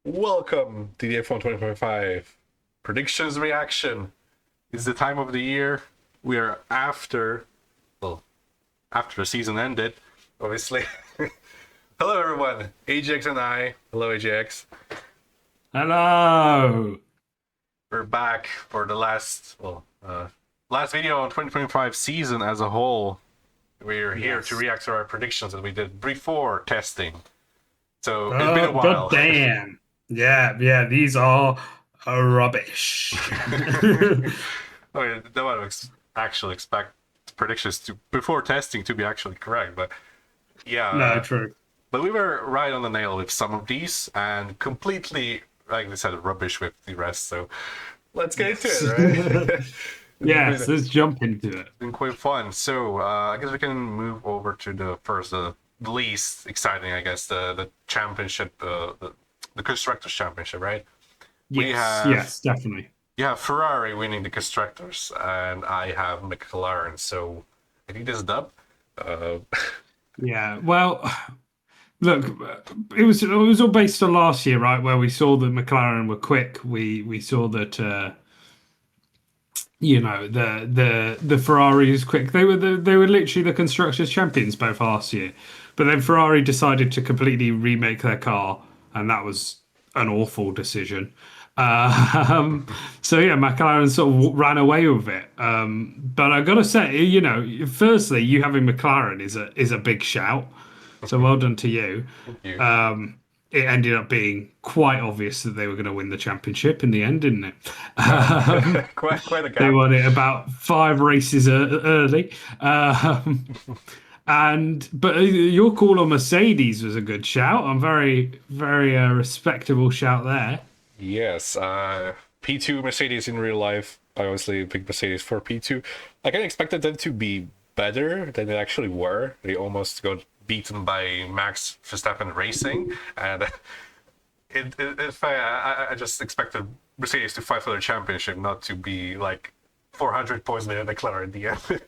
Welcome to the F1 2025 predictions reaction. It's the time of the year. We are after the season ended, obviously. Hello, everyone. AJX and I. Hello, AJX. Hello. We're back for the last video on 2025 season as a whole. We're here to Yes. react to our predictions that we did before testing. So it's been a Oh, while. god damn. Yeah, these are rubbish. I mean, no one would actually expect predictions to before testing to be actually correct, but yeah. No, true. But we were right on the nail with some of these, and completely, like I said, rubbish with the rest. So let's get into Yes. it, right? Yes, It's let's jump into it. been quite fun. So I guess we can move over to the least exciting, I guess, the championship, the constructors championship, right? We Yes, have yes, definitely. Yeah, Ferrari winning the constructors, and I have McLaren. So I think this is dub. Uh, Yeah. Well, look, it was all based on last year, right? Where we saw that McLaren were quick. We saw that the Ferrari is quick. They were literally the constructors champions both last year, but then Ferrari decided to completely remake their car, and that was an awful decision. So yeah, McLaren sort of ran away with it. But I gotta say, firstly, you having McLaren is a big shout. So well done to you. thank you. It ended up being quite obvious that they were going to win the championship in the end, didn't it? Quite a They gap. won it about 5 races early. But your call on Mercedes was a good shout. I'm very respectable shout there. Yes, P2 Mercedes in real life. I obviously picked Mercedes for P2. I kind of expected them to be better than they actually were. They almost got beaten by Max Verstappen Racing, and in fact, I just expected Mercedes to fight for the championship, not to be like 400 points behind McLaren in the end.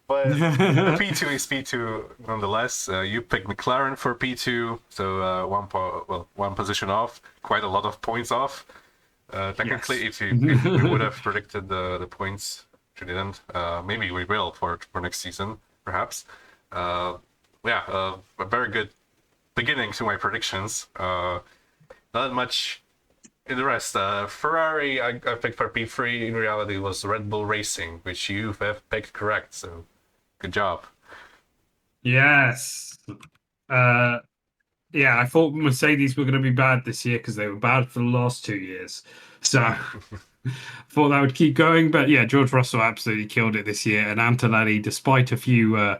But P2 is P2 nonetheless. You picked McLaren for P2, so one position off, quite a lot of points off. Technically, Yes. if we would have predicted the points, which we didn't. Maybe we will for next season, perhaps. Yeah, a very good beginning to my predictions. Not much in the rest. Ferrari, I picked for P3. In reality, it was Red Bull Racing, which you have picked correct. So good job. Yes. Uh, yeah, I thought Mercedes were going to be bad this year because they were bad for the last 2 years. So thought that would keep going. But yeah, George Russell absolutely killed it this year. And Antonelli, despite a few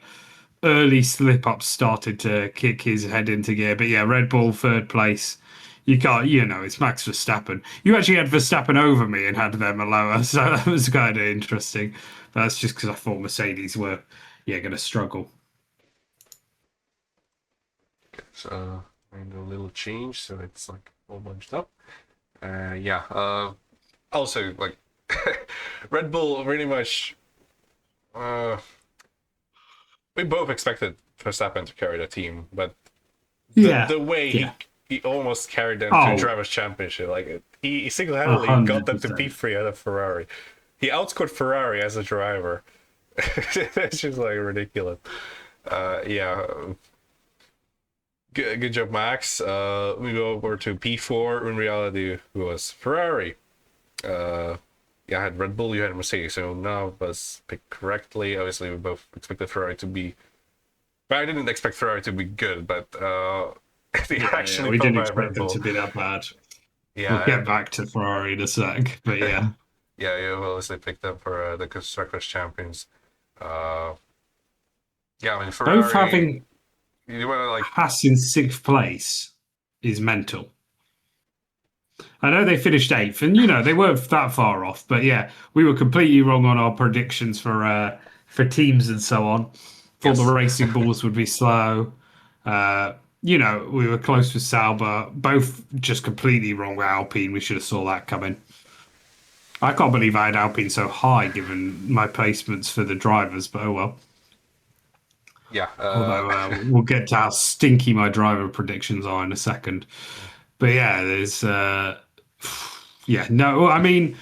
early slip ups, started to kick his head into gear. But yeah, Red Bull third place. You can't, it's Max Verstappen. You actually had Verstappen over me and had them lower. So that was kind of interesting. But that's just because I thought Mercedes were, going to struggle. So made a little change, so it's like all bunched up. Yeah. Also, like Red Bull, really much. Uh, we both expected Verstappen to carry the team, but Yeah. the way Yeah. he almost carried them to Oh, drivers' championship, like he a single-handedly got hundred them to percent. P3 out of Ferrari. He outscored Ferrari as a driver. It's just like ridiculous. Yeah. Good job, Max. We go over to P4. In reality, who was Ferrari? Yeah, I had Red Bull, you had Mercedes, so none of us picked correctly. Obviously, we both expected Ferrari to be. But I didn't expect Ferrari to be good, but they Yeah, actually we fell didn't by expect Red them to Bull. be that bad. We'll Yeah, get back to Ferrari in a sec, but yeah. yeah, you obviously picked them for the constructors champions. Uh, yeah, I mean Both Ferrari. having You want to like Haas in sixth place is mental. I know they finished eighth, and they weren't that far off, but yeah, we were completely wrong on our predictions for teams and so on. Thought the yes. racing balls would be slow. Uh, we were close with Sauber, both just completely wrong with Alpine. We should have saw that coming. I can't believe I had Alpine so high given my placements for the drivers, but oh well. Yeah. Although we'll get to how stinky my driver predictions are in a second. But yeah, there's yeah, no, I mean,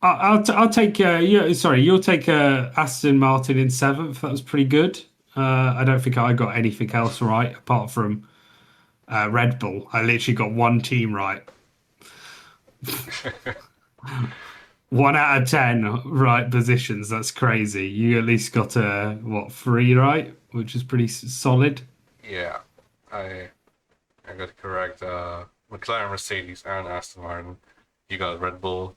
I'll take yeah, sorry, you'll take Aston Martin in seventh. That was pretty good. I don't think I got anything else right apart from Red Bull. I literally got one team right. 1 out of 10 right positions. That's crazy. You at least got what, three right, which is pretty solid. Yeah, I I got correct. McLaren, Mercedes, and Aston Martin. You got Red Bull.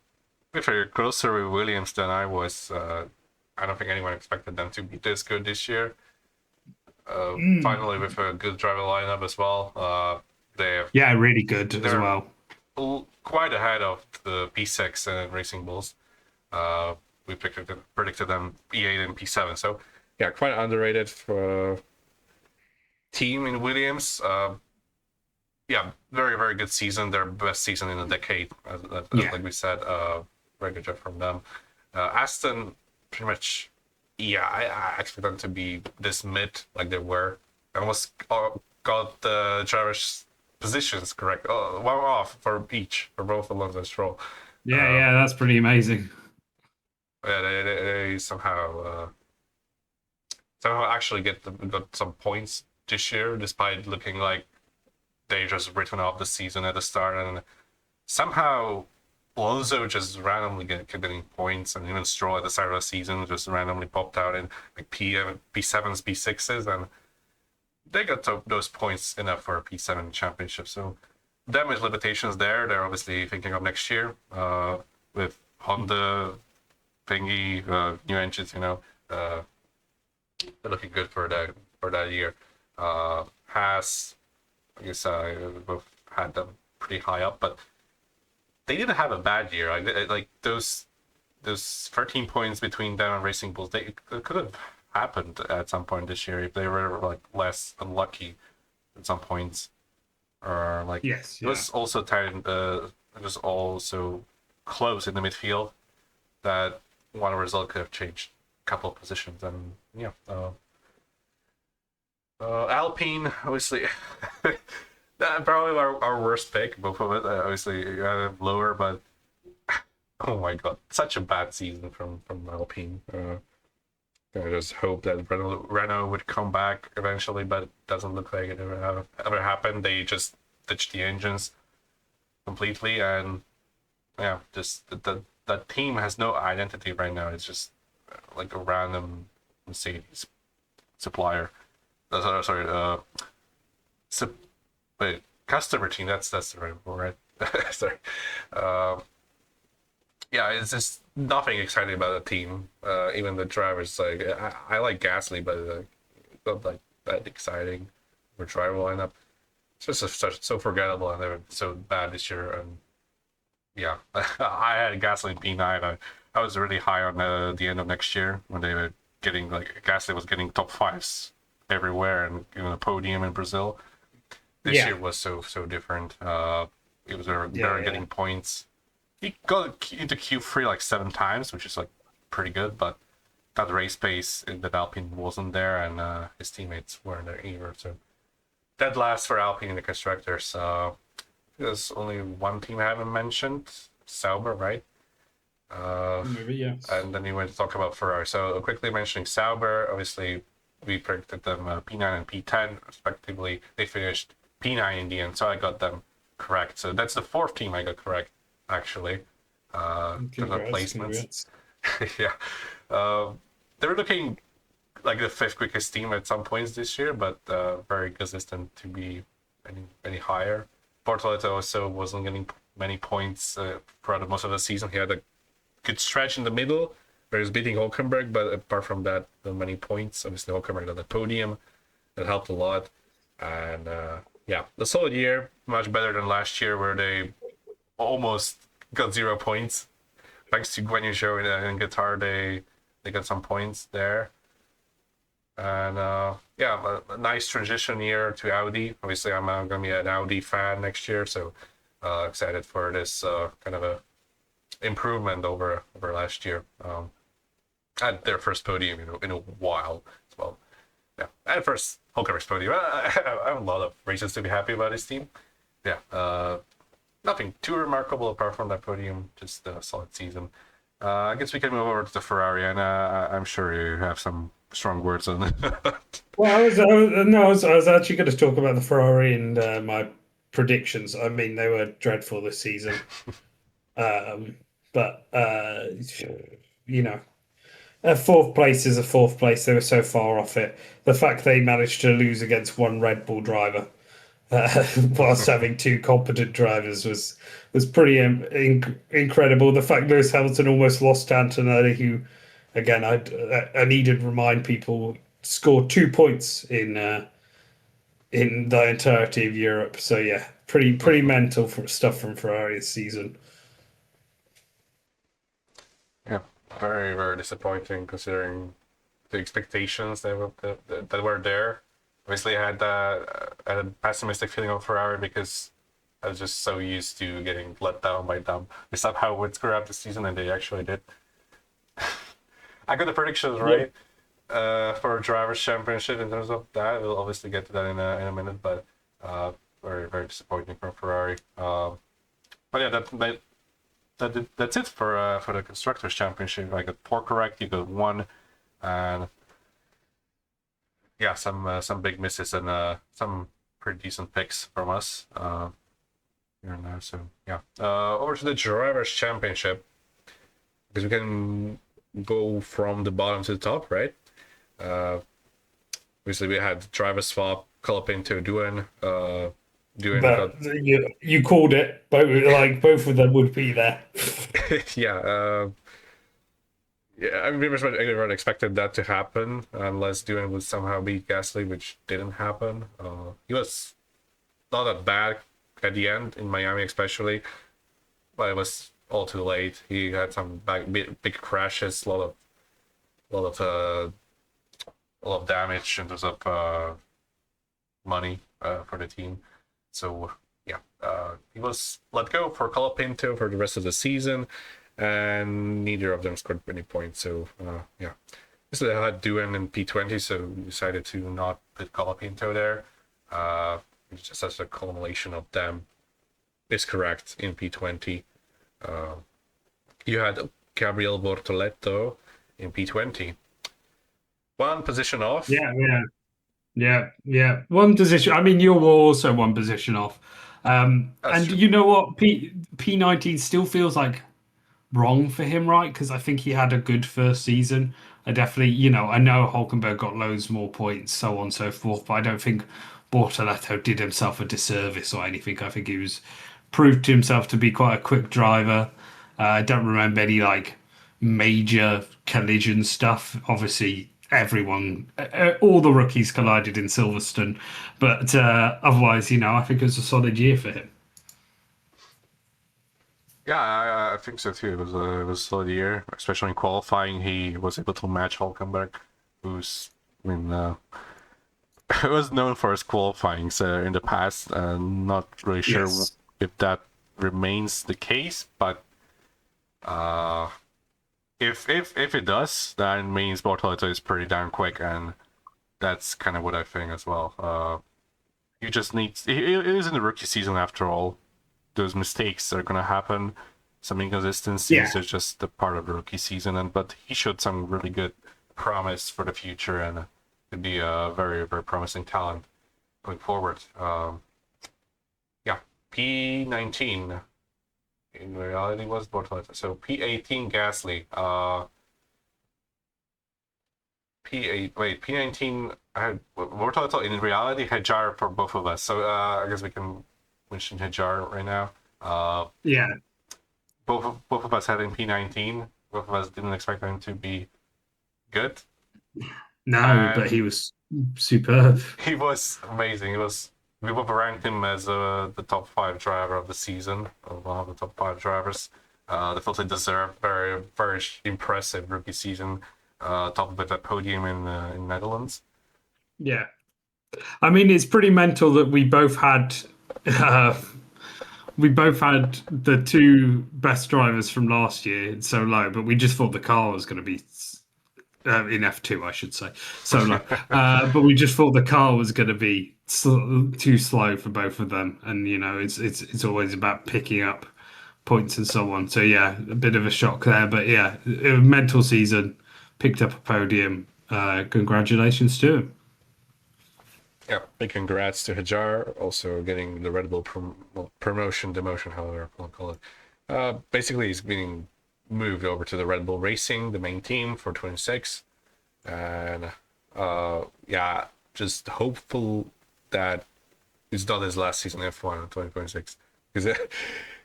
If you're closer with Williams than I was, I don't think anyone expected them to be this good this year. Finally, with a good driver lineup as well. They Yeah, really good as they're well. quite ahead of the P6 and Racing Bulls. We predicted them P8 and P7. So yeah, quite underrated for team in Williams. Yeah, very very good season. Their best season in a decade, Yeah. like we said. Very good job from them. Aston, pretty much. Yeah, I expect them to be this mid like they were. I almost got the drivers' positions correct. Oh, one off for each for both Alonso and Stroll. Yeah, yeah, that's pretty amazing. Yeah, they somehow actually got some points this year, despite looking like they just written off the season at the start, and somehow Alonso just randomly kept getting points, and even Stroll at the start of the season just randomly popped out in like P7s, P6s, and they got those points enough for a P7 championship. So them with limitations there, they're obviously thinking of next year with Honda thingy, new engines, they're looking good for that year. Haas, I guess both had them pretty high up, but they didn't have a bad year. Like those 13 points between them and Racing Bulls, it could have happened at some point this year if they were like less unlucky at some points, or like Yes, it yeah. was also tight. It was also close in the midfield that one result could have changed a couple of positions, and yeah. Alpine, obviously, probably our worst pick, both of it. Obviously, lower, but oh my god, such a bad season from Alpine. I just hope that Renault would come back eventually, but it doesn't look like it ever happened. They just ditched the engines completely, and yeah, just that team has no identity right now. It's just like a random Mercedes supplier. Sorry, sup- wait, customer team. That's the right word, right? Sorry. Yeah, it's just nothing exciting about the team. Even the drivers, like I like Gasly, but it's not like that exciting. For driver lineup, it's just so forgettable, and they're so bad this year. And yeah, I had Gasly in P9. I was really high on the end of next year when they were getting like Gasly was getting top fives everywhere and a podium in Brazil. This Yeah. year was so different. He was very Yeah, yeah. getting points. He got into Q3 like 7 times, which is like pretty good, but that race pace in that Alpine wasn't there, and his teammates weren't there either. So dead last for Alpine in the constructors. There's only one team I haven't mentioned, Sauber, right? Maybe, yeah. And then we went to talk about Ferrari. So quickly mentioning Sauber, obviously we predicted them P9 and P10 respectively. They finished P9 in the end, so I got them correct. So that's the fourth team I got correct, actually. In terms of placements. Yeah. They were looking like the fifth quickest team at some points this year, but very consistent to be any higher. Bortoleto also wasn't getting many points throughout most of the season. He had a good stretch in the middle where he was beating Hulkenberg, but apart from that, not many points. Obviously, Hulkenberg on the podium. That helped a lot. And yeah, a solid year, much better than last year where they almost got 0 points. Thanks to Guan Yu Zhou in guitar, they got some points there. And yeah, a nice transition year to Audi. Obviously, I'm going to be an Audi fan next year, so excited for this kind of a improvement over last year. At their first podium, in a while as well. Yeah, at first Hulkenberg's podium. I have a lot of reasons to be happy about his team. yeah, nothing too remarkable apart from that podium. Just a solid season. I guess we can move over to the Ferrari, and I'm sure you have some strong words on it. Well, I was actually going to talk about the Ferrari and my predictions. I mean, they were dreadful this season. But you know, a fourth place is a fourth place. They were so far off it. The fact they managed to lose against one Red Bull driver whilst having two competent drivers was pretty incredible. The fact Lewis Hamilton almost lost to Antonelli, who, again, I needed to remind people scored 2 points in the entirety of Europe. So yeah, pretty mental for stuff from Ferrari this season. Yeah, very very disappointing considering the expectations that were there. Obviously, I had a pessimistic feeling of Ferrari because I was just so used to getting let down by them. They somehow would screw up the season, and they actually did. I got the predictions right for drivers' championship in terms of that. We'll obviously get to that in a minute, but very very disappointing from Ferrari. But yeah, that's it for the constructors' championship. I got 4 correct. You got 1, and yeah, some big misses and some pretty decent picks from us here and there. So yeah, over to the drivers' championship because we can go from the bottom to the top, right? Obviously, we had driver swap, Colapinto, Doohan. Doohan But got you called it. Both of them would be there. yeah. Yeah, I pretty much everyone expected that to happen unless Doohan would somehow beat Gasly, which didn't happen. He was not that bad at the end in Miami, especially, but it was all too late. He had some big crashes, a lot of damage in terms of money for the team. So yeah, he was let go for Colapinto for the rest of the season, and neither of them scored any points. So yeah, so they had Doohan in P20, so we decided to not put Colapinto there. It's just as a culmination of them is correct in P20. You had Gabriel Bortoletto in P20. 1 position off. Yeah. One position. I mean, you were also one position off. And True. you know what? P19 still feels like wrong for him, right? Because I think he had a good first season. I definitely, I know Hulkenberg got loads more points, so on and so forth, but I don't think Bortoletto did himself a disservice or anything. I think he was proved to himself to be quite a quick driver. I don't remember any major collision stuff. Obviously, all the rookies collided in Silverstone, but otherwise, I think it was a solid year for him. Yeah, I think so too. It was a solid year, especially in qualifying. He was able to match Hulkenberg, who's was known for his qualifying in the past. Not really sure Yes. if that remains the case, but if it does, that means Bortoletto is pretty darn quick, and that's kind of what I think as well. You just need it is in the rookie season after all. Those mistakes are gonna happen. Some inconsistencies Yeah. are just a part of the rookie season, but he showed some really good promise for the future and could be a very very promising talent going forward. Yeah, P19 in reality was Bortoletto. So P18 Gasly. P19 I had Bortoletto in reality had Jar for both of us. So I guess we can mention Hajar right now. Yeah. Both of us had in P19. Both of us didn't expect him to be good, No, but and he was superb. he was amazing. We both ranked him as the top 5 driver of the season, or one of the top 5 drivers. Definitely deserved very very impressive rookie season. Top of that podium in Netherlands. Yeah. I mean, it's pretty mental that uh, we both had the 2 best drivers from last year so low, but we just thought the car was going to be in F2, I should say, solo. But we just thought the car was going to be too slow for both of them, and it's always about picking up points and so on. So yeah, a bit of a shock there, but yeah, mental season, picked up a podium. Congratulations to him. Yeah, big congrats to Hajar, also getting the Red Bull promotion, demotion, however you want to call it. Basically, he's being moved over to the Red Bull Racing, the main team for 26. And yeah, just hopeful that it's not his last season F1 in 2026. Because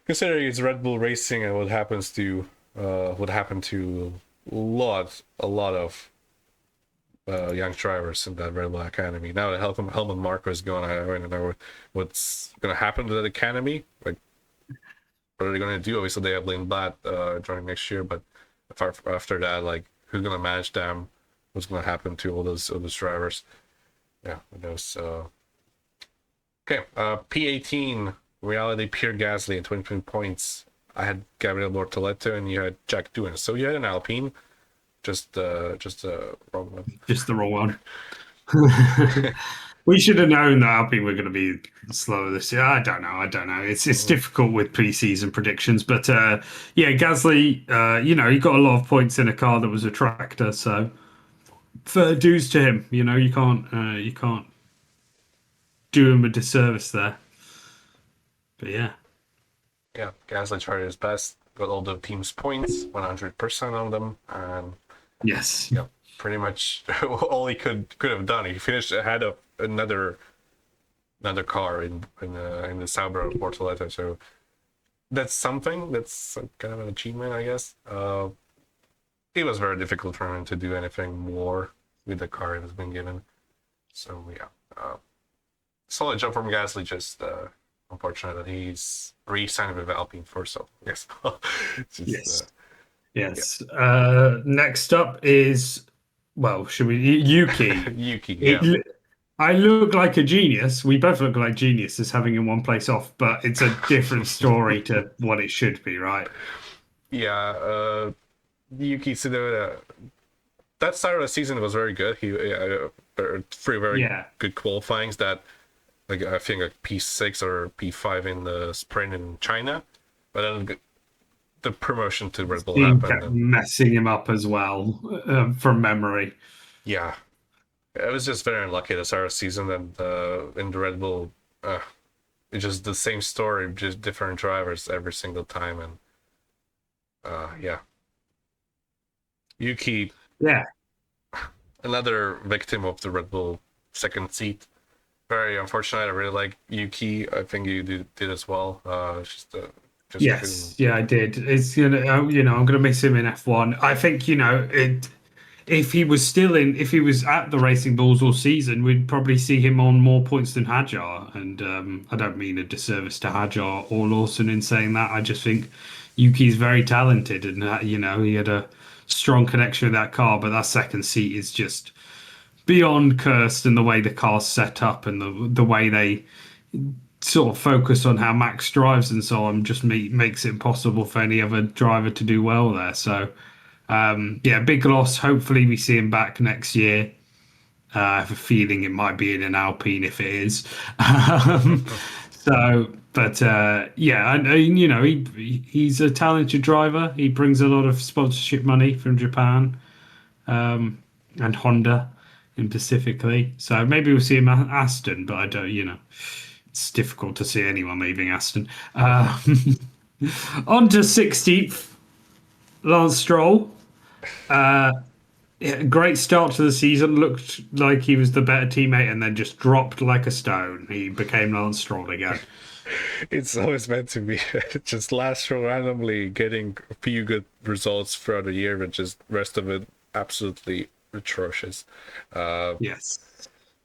considering it's Red Bull Racing and what happened to a lot of young drivers in that Red Bull Academy. Now that Helmut Marko is gone, I don't know what's going to happen to that academy. Like, what are they going to do? Obviously, they have Lane Blatt joining next year, but after that, like, who's going to manage them? What's going to happen to all those drivers? Yeah, who knows? Okay, P18 Reality Pierre Gasly at 22 points. I had Gabriel Bortoleto and you had Jack Doohan. So you had an Alpine. Just a wrong one. Just the wrong one. We should have known that Alpine were going to be slower this year. I don't know. It's difficult with pre-season predictions, but yeah, Gasly, he got a lot of points in a car that was a tractor, so fair dues to him. You can't do him a disservice there. But yeah. Yeah, Gasly tried his best, got all the team's points, 100% on them, and yes, yeah, pretty much all he could have done. He finished ahead of another car in the Sauber of Bortoleto, so that's something. That's kind of an achievement, I guess. It was very difficult for him to do anything more with the car he was been given. So yeah, solid job from Gasly. Just unfortunate that he's re-signed with Alpine for so. Yes. Yes. Yes. Yeah. Next up is, should we Yuki? Yuki. Yeah. I look like a genius. We both look like geniuses having him one place off, but it's a different story to what it should be, right? Yeah. Yuki Tsunoda. That start of the season was very good. He three very good qualifyings. That, like, I think like P6 or P5 in the sprint in China, but then the promotion to Red Bull happened. Kept messing him up as well, from memory. Yeah, it was just very unlucky to start a season, and in the Red Bull, it's just the same story, just different drivers every single time, and yeah, Yuki. Yeah, another victim of the Red Bull second seat. Very unfortunate. I really like Yuki. I think you did as well. Yes, yeah, I did. It's I'm going to miss him in F1. I think if he was at the Racing Bulls all season, we'd probably see him on more points than Hajar. And I don't mean a disservice to Hajar or Lawson in saying that. I just think Yuki's very talented, and he had a strong connection with that car. But that second seat is just beyond cursed, and the way the car's set up and the way they sort of focus on how Max drives and so on just makes it impossible for any other driver to do well there. So yeah, big loss. Hopefully we see him back next year. I have a feeling it might be in an Alpine if it is. Yeah, he's a talented driver. He brings a lot of sponsorship money from Japan and Honda specifically. So maybe we'll see him at Aston, but I don't, it's difficult to see anyone leaving Aston. On to 16th, Lance Stroll. Great start to the season. Looked like he was the better teammate, and then just dropped like a stone. He became Lance Stroll again. It's always meant to be. Just Lance Stroll randomly getting a few good results throughout the year, but just rest of it absolutely atrocious. Yes.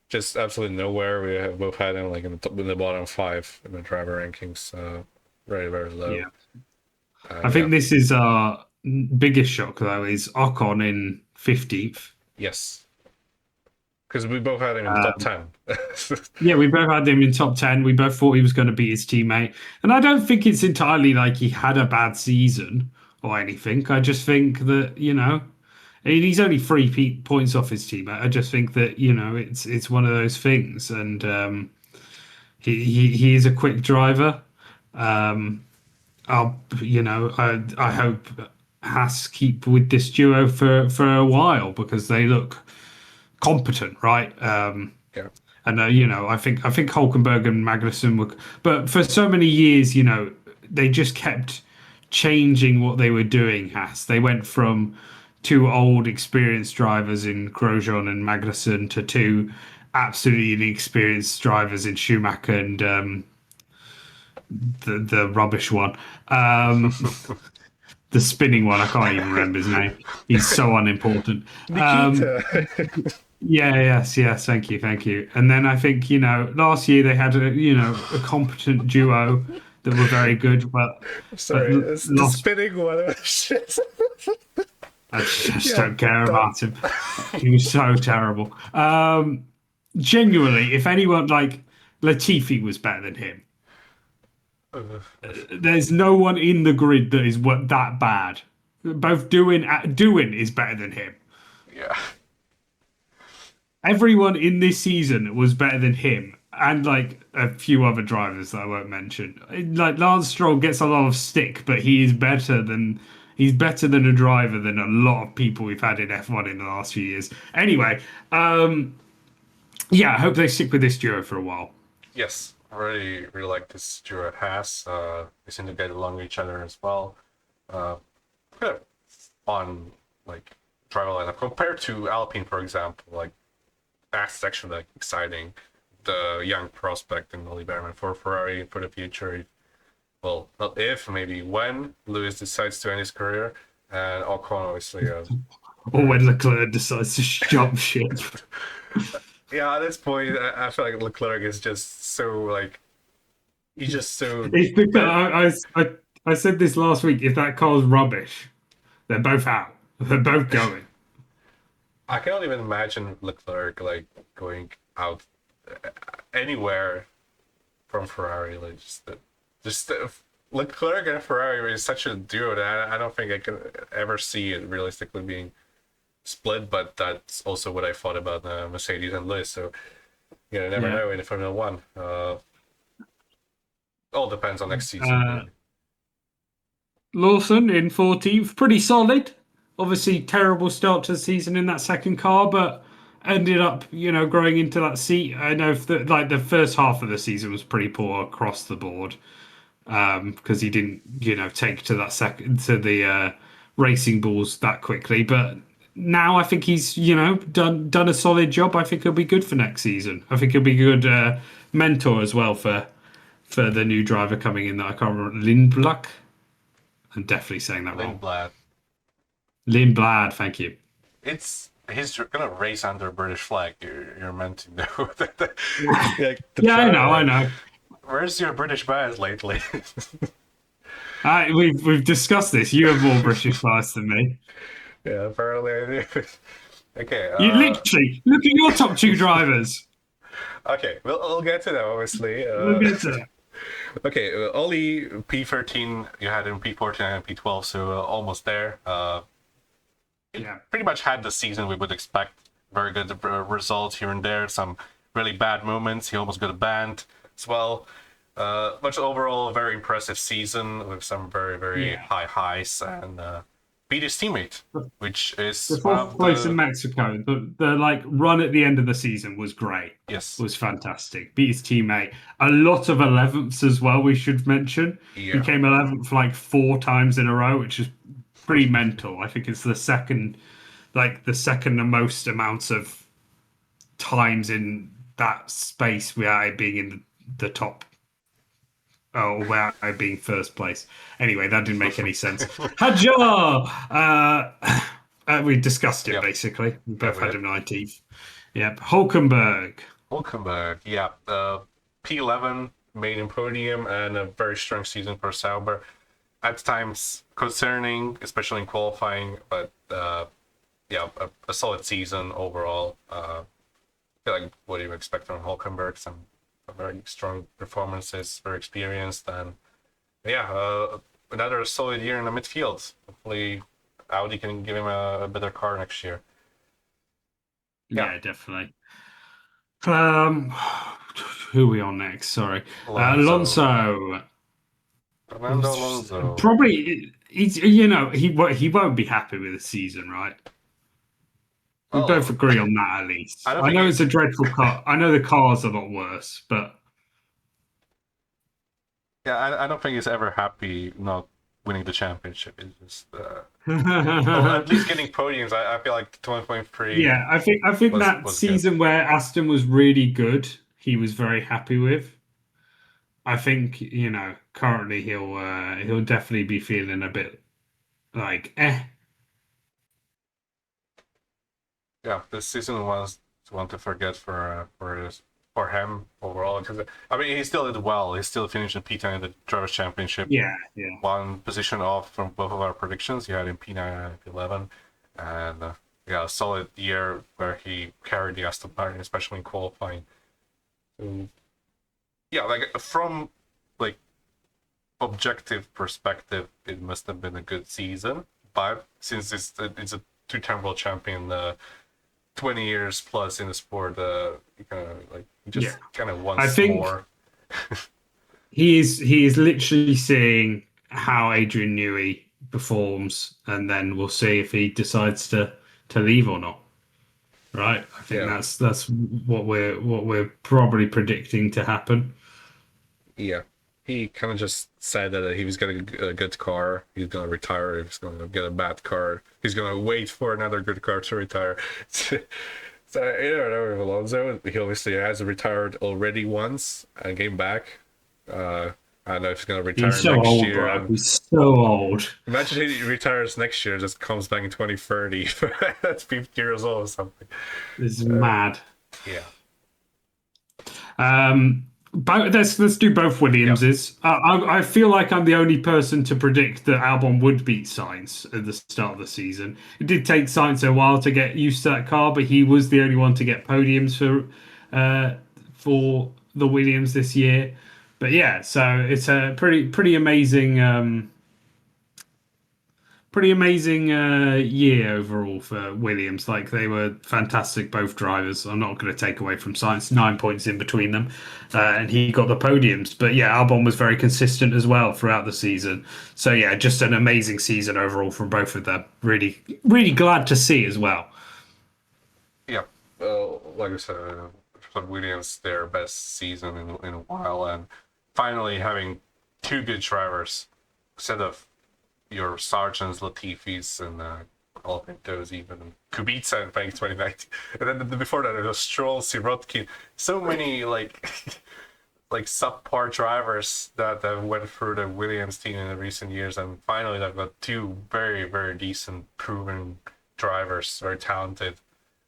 Just absolutely nowhere. We have both had him like in the bottom 5 in the driver rankings. Very, very low. Yeah. I think this is our biggest shock, though, is Ocon in 15th. Yes. Because we both had him in the top 10. Yeah, we both had him in top 10. We both thought he was going to beat his teammate. And I don't think it's entirely like he had a bad season or anything. I just think that, He's only 3 points off his teammate. I just think that it's one of those things, and he is a quick driver. I hope Haas keep with this duo for a while because they look competent, right? Yeah. And I think Hulkenberg and Magnussen were, but for so many years, they just kept changing what they were doing. Haas, they went from two old experienced drivers in Grosjean and Magnussen to two absolutely inexperienced drivers in Schumacher and the rubbish one. The spinning one, I can't even remember his name. He's so unimportant. Nikita. Yes, thank you. And then I think, last year they had a competent duo that were very good, but Sorry, it's the lost. spinning one. Shit. I just Yeah, don't care that- about him. He was so terrible. Genuinely, if anyone like Latifi was better than him, there's no one in the grid that is that bad. Both Doing is better than him. Yeah. Everyone in this season was better than him, and like a few other drivers that I won't mention. Like Lance Stroll gets a lot of stick, but he's better than a driver than a lot of people we've had in F1 in the last few years. Anyway, yeah, I hope they stick with this duo for a while. Yes, I really like this duo at Haas. They seem to get along with each other as well. Kind of fun, like driver lineup compared to Alpine, for example. Like that's actually like exciting. The young prospect in Ollie Behrman for Ferrari for the future. Well, not if, maybe when Lewis decides to end his career, and Ocon obviously. Or when Leclerc decides to jump ship. Yeah, at this point, I feel like Leclerc is just so like he's just so. It's because I said this last week. If that car's rubbish, they're both out. They're both going. I cannot even imagine Leclerc like going out anywhere from Ferrari. Like Leclerc and Ferrari is such a duo that I don't think I can ever see it realistically being split. But that's also what I thought about Mercedes and Lewis. So you never know in Formula One. All depends on next season. Lawson in 14th, pretty solid. Obviously, terrible start to the season in that second car, but ended up, growing into that seat. I know the first half of the season was pretty poor across the board because he didn't, take to the racing balls that quickly. But now I think he's, done a solid job. I think he'll be good for next season. I think he'll be a good mentor as well for the new driver coming in that I can't remember, Lindblad. I'm definitely saying that wrong. Lindblad, thank you. He's gonna race under a British flag. You're meant to know that. I know. Where's your British bias lately? We've discussed this. You have more British bias than me. Yeah, apparently I do. Okay. You literally look at your top two drivers. Okay, we'll get to that obviously. We'll get to that. Okay, Ollie P13, you had him P14 and P12, so almost there. Pretty much had the season we would expect. Very good results here and there. Some really bad moments. He almost got a banned as well. But overall, a very impressive season with some very, very high highs and beat his teammate, which is the fourth place in Mexico. The run at the end of the season was great. Yes, was fantastic. Beat his teammate. A lot of 11ths as well. We should mention. Yeah. He came 11th like 4 times in a row, which is pretty mental. I think it's the second most amounts of times in that space without it being in the top. Oh, without it being first place. Anyway, that didn't make any sense. Hadjar! We discussed it basically. We both had him 19th. Yep. Hulkenberg, yeah. P11 made him podium and a very strong season for Sauber. At times concerning, especially in qualifying, but a solid season overall. I feel like what do you expect from Hulkenberg? Some very strong performances, very experienced, and another solid year in the midfield. Hopefully Audi can give him a better car next year. Yeah, Yeah, definitely. Um, who are we on next? Sorry, Alonso, Alonso. Fernando Alonso. Probably he's he won't be happy with the season, right? We both Well, agree on that at I least. don't I think know it's a he's. dreadful car. I know the car's a lot worse, but Yeah, I don't think he's ever happy not winning the championship. It's just. Well, yeah, at least getting podiums. I feel like 20.3 I think that was good. season where Aston was really good, he was very happy with. I think currently he'll definitely be feeling a bit like Yeah, this season was one to forget for him overall. Because I mean, he still did well. He still finished in P10 in the Drivers' Championship, yeah. one position off from both of our predictions. He had in P9 and P11, and yeah, a solid year where he carried the Aston Martin, especially in qualifying. So, yeah, like from like objective perspective, it must have been a good season. But since it's a two-time world champion, 20 years plus in the sport, you kind of like Yeah. just kind of I wants think more. he is literally seeing how Adrian Newey performs, and then we'll see if he decides to leave or not. Right? I think Yeah, that's what we're probably predicting to happen. yeah. He kind of just said that he was getting a good car. He's gonna retire. If he's gonna get a bad car, he's gonna wait for another good car to retire. So you don't know with Alonso. He obviously has retired already once and came back. I don't know if he's gonna He's retire so next old, year. bro. And He's so old. imagine he retires next year, just comes back in 2030. That's 50 years old or something. This is Uh, mad. yeah. But let's do both Yep. Williamses. I feel like I'm the only person to predict that Albon would beat Sainz at the start of the season. It did take Sainz a while to get used to that car, but he was the only one to get podiums for the Williams this year. But yeah, so it's a pretty amazing. Pretty amazing year overall for Williams. Like they were fantastic, both drivers. I'm not going to take away from Sainz, 9 points in between them, and he got the podiums. But yeah, Albon was very consistent as well throughout the season. So yeah, just an amazing season overall from both of them. Really, really glad to see as well. Yeah. Like I said, for Williams, their best season in a while, and finally having two good drivers instead of your Sargents, Latifis, and all of those even Kubica in 2019, and then before that it was Stroll, Sirotkin, so many like like subpar drivers that went through the Williams team in the recent years, and finally they've got two very decent, proven drivers, very talented,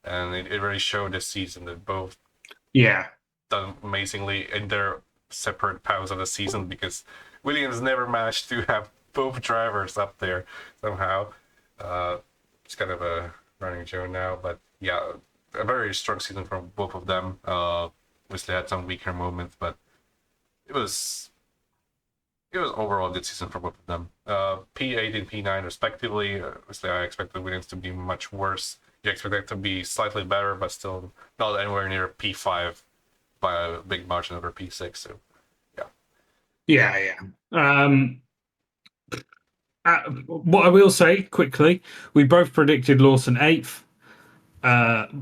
and it really showed this season that both Yeah, done amazingly in their separate parts of the season because Williams never managed to have both drivers up there somehow. It's kind of a running joke now, but yeah, a very strong season from both of them. Obviously had some weaker moments, but it was it was overall a good season for both of them. P8 and P9 respectively. Obviously, I expected Williams to be much worse. You expect it to be slightly better, but still not anywhere near P5 by a big margin over P6. So yeah, yeah. What I will say quickly, we both predicted Lawson eighth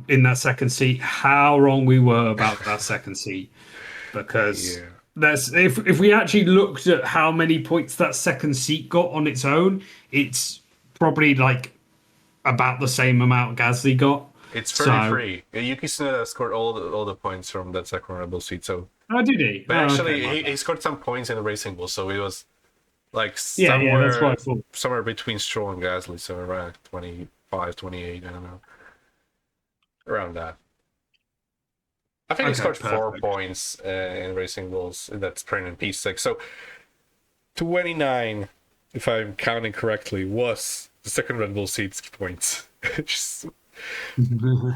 in that second seat. How wrong we were about that second seat, because yeah, that's if we actually looked at how many points that second seat got on its own, it's probably like about the same amount Gasly got. it's So, 33. Yuki Tsunoda scored all the points from that second Red Bull seat. So, oh, did he? but Oh, okay, actually, my he bad. scored some points in the Racing Bull, so it was like Yeah, that's what I thought. somewhere between Stroll and Gasly, so around 25, 28, I don't know, around that. I think he Okay, scored 4 points perfect. in Racing Bulls in that sprint in P6. So 29, if I'm counting correctly, was the second Red Bull seat's points. Just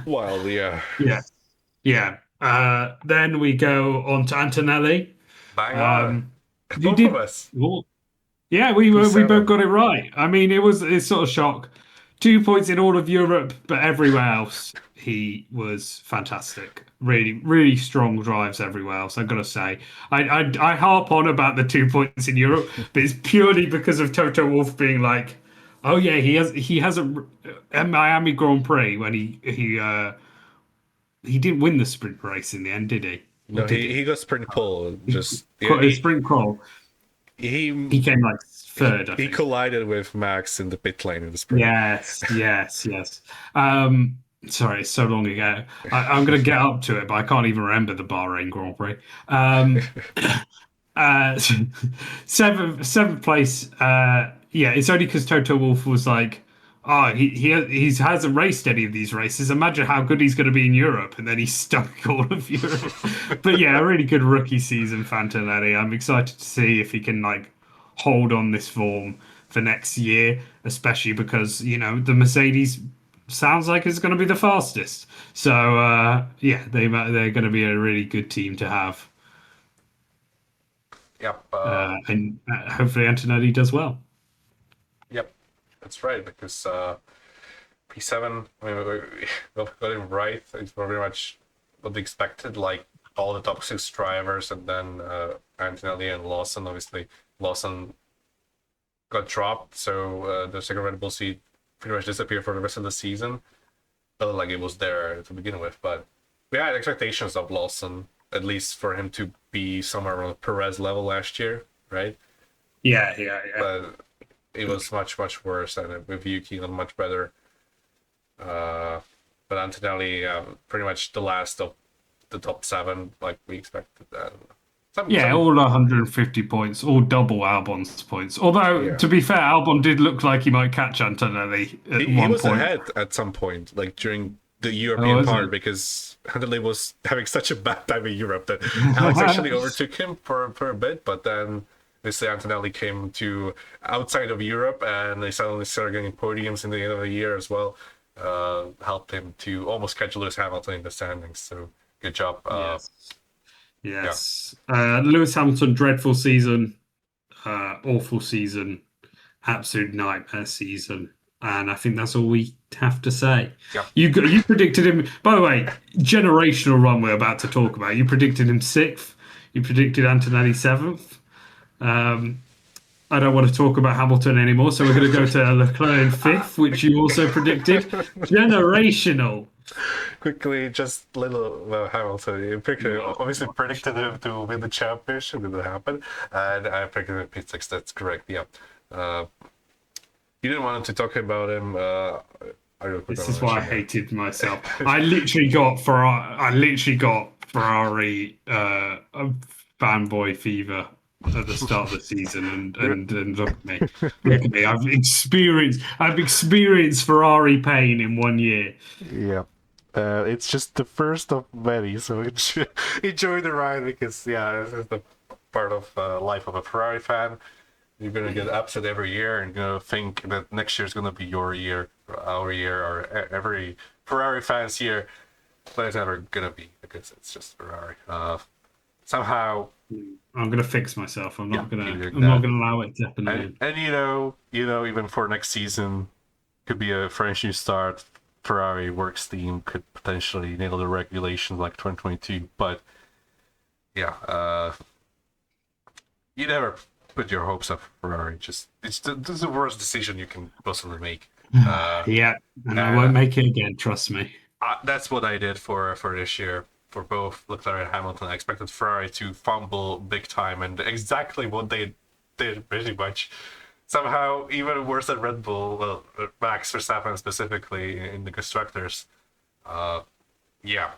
wild, yeah. Yeah, yeah. Then we go on to Antonelli. Bang on. Um, you Both of did. us. Well, yeah, we both P7. got it right. I mean, it's sort of shock. 2 points in all of Europe, but everywhere else he was fantastic. Really, really strong drives everywhere else. I've got to say, I harp on about the 2 points in Europe, but it's purely because of Toto Wolff being like, oh yeah, he has a Miami Grand Prix when he didn't win the sprint race in the end, did he? Or No, did he he? got sprint pole. Just yeah, A sprint crawl. He he came like third, I he think. collided with Max in the pit lane in the sprint. Yes, yes, yes. Sorry, it's so long ago. I'm going to get up to it, but I can't even remember the Bahrain Grand Prix. Uh, seventh place. Yeah, it's only because Toto Wolff was like, oh, he hasn't raced any of these races. Imagine how good he's going to be in Europe, and then he stuck all of Europe. But yeah, a really good rookie season, Fantanelli. I'm excited to see if he can like hold on this form for next year, especially because the Mercedes sounds like it's going to be the fastest. So yeah, they're going to be a really good team to have, Yep. and hopefully Antonelli does well. Yep. That's right because P7. I mean, we got him right. It's pretty much what we expected. Like all the top six drivers, and then Antonelli and Lawson. Obviously, Lawson got dropped, so the second Red Bull seat pretty much disappeared for the rest of the season. Felt like it was there to begin with, but we had expectations of Lawson, at least for him to be somewhere around Perez level last year, right? Yeah, yeah, yeah. But it was much, much worse, and with Yuki not much better. But Antonelli, pretty much the last of the top seven, like we expected. Yeah, all 150 points, all double Albon's points. Although, Yeah. to be fair, Albon did look like he might catch Antonelli at He one was point. ahead at some point, like during the European was part, he? because Antonelli was having such a bad time in Europe that Alex actually overtook him for a bit, but then obviously Antonelli came to outside of Europe and they suddenly started getting podiums in the end of the year as well. Helped him to almost catch Lewis Hamilton in the standings. So good job. Yes. Yes. Lewis Hamilton, dreadful season, awful season, absolute nightmare season. And I think that's all we have to say. Yeah. You predicted him, by the way, generational run we're about to talk about. You predicted him sixth. You predicted Antonelli seventh. I don't want to talk about Hamilton anymore, so we're going to go to Leclerc in fifth, which you also predicted. Generational. Quickly, just little Hamilton. You obviously predicted him to win the championship. It didn't happen, and I predicted him P6. That's correct. Yeah. You didn't want to talk about him. This is why I hated myself. I literally got Ferrari fanboy fever at the start of the season, and look at me, look at me. I've experienced Ferrari pain in 1 year. Yeah. It's just the first of many, so enjoy the ride because, yeah, this is the part of life of a Ferrari fan. You're going to get upset every year and going to think that next year is going to be your year, or our year, or every Ferrari fan's year. But it's never going to be because it's just Ferrari. Somehow. I'm going to fix myself. I'm not going to allow it to happen again. And even for next season, could be a fresh new start. Ferrari works team could potentially nail the regulations like 2022, but yeah, you never put your hopes up for Ferrari. This is the worst decision you can possibly make. Yeah, and I won't make it again. Trust me. That's what I did for this year for both Leclerc and Hamilton. I expected Ferrari to fumble big time, and exactly what they did, pretty much. Somehow even worse than Red Bull, well, Max Verstappen specifically in the constructors. Yeah.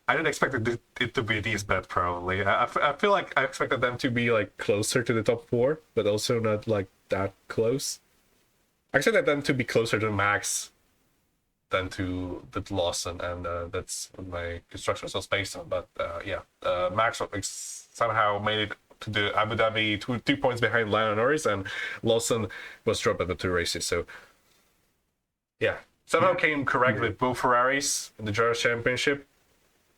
I didn't expect it to be this bad, probably. I feel like I expected them to be like closer to the top four, but also not like that close. I expected them to be closer to Max than to Lawson, and that's what my construction was based on. But yeah, Max somehow made it to the Abu Dhabi 2 points behind Lando Norris, and Lawson was dropped at the 2 races. So yeah, somehow came correct with both Ferraris in the Drivers' Championship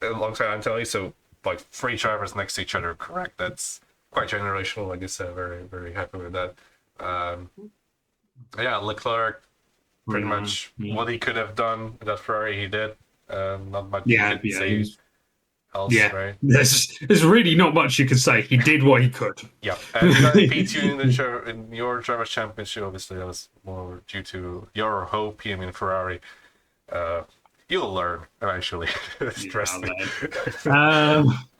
alongside Antonelli. So like 3 drivers next to each other, correct. That's quite generational. I guess very very happy with that. Yeah, Leclerc pretty Renault, much yeah. what he could have done with that Ferrari he did. Not much you Yeah, could yeah, he say was, else, yeah. right? There's really not much you can say. He did what he could. Yeah, and you got a P2 in in your drivers' championship. Obviously, that was more due to your hope. I mean, Ferrari. Uh, you'll learn eventually. Yeah, Trust me.